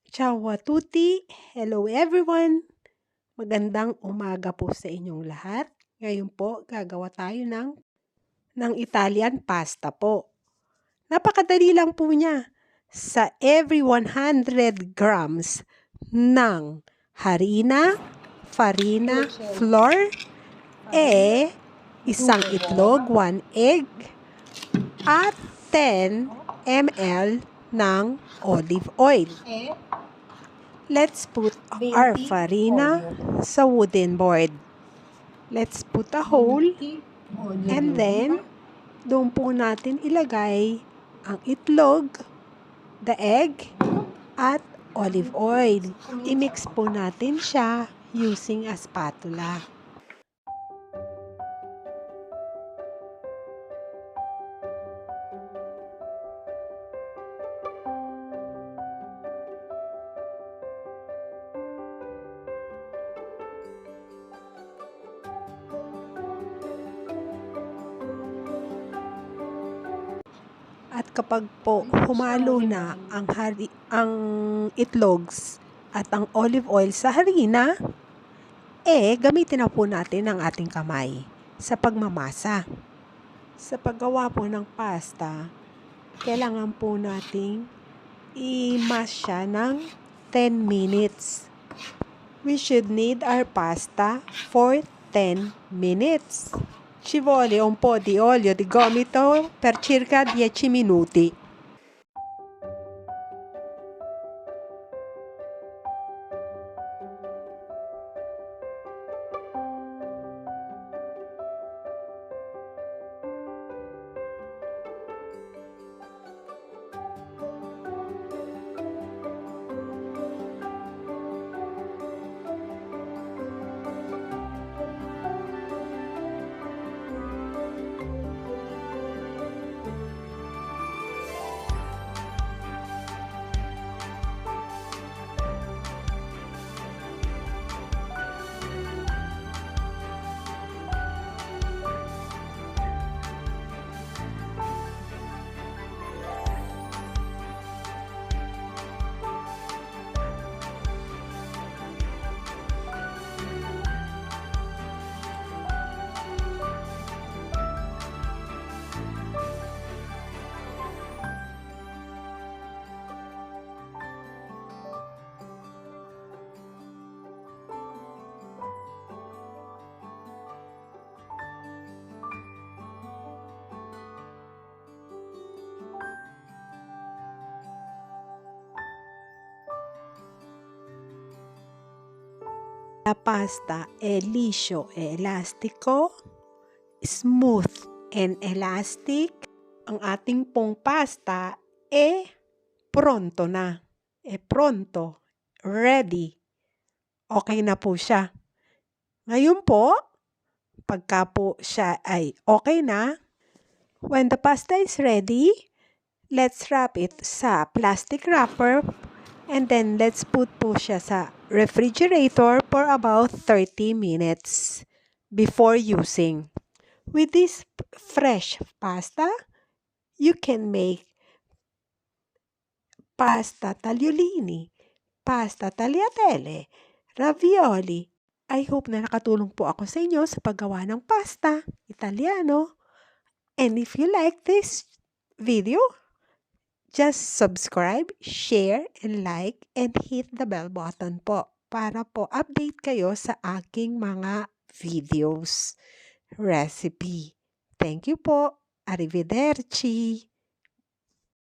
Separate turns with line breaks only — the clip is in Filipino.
Ciao a tutti! Hello everyone! Magandang umaga po sa inyong lahat. Ngayon po, gagawa tayo ng Italian pasta po. Napakadali lang po niya. Sa every 100 grams ng harina, farina, flour, isang itlog, 1 egg, at 10 ml ng olive oil. Let's put our farina sa wooden board. Let's put a hole and then doon po natin ilagay ang itlog, the egg, at olive oil. I-mix po natin siya using a spatula. At kapag po humalo na ang itlogs at ang olive oil sa harina, gamitin na po natin ang ating kamay sa pagmamasa. Sa paggawa po ng pasta, kailangan po nating i-mash siya ng 10 minutes. We should knead our pasta for 10 minutes. Ci vuole un po' di olio di gomito per circa 10 minuti. La pasta è liscio e elastico, smooth and elastic. Ang ating pong pasta pronto na. Pronto. Ready. Okay na po siya. Ngayon po, pagka po siya ay okay na, when the pasta is ready, let's wrap it sa plastic wrapper and then let's put po siya sa refrigerator for about 30 minutes before using. With this fresh pasta, you can make pasta tagliolini, pasta tagliatelle, ravioli. I hope na nakatulong po ako sa inyo sa paggawa ng pasta Italiano. And if you like this video, just subscribe, share, and like, and hit the bell button po para po update kayo sa aking mga videos, recipe. Thank you po. Arrivederci.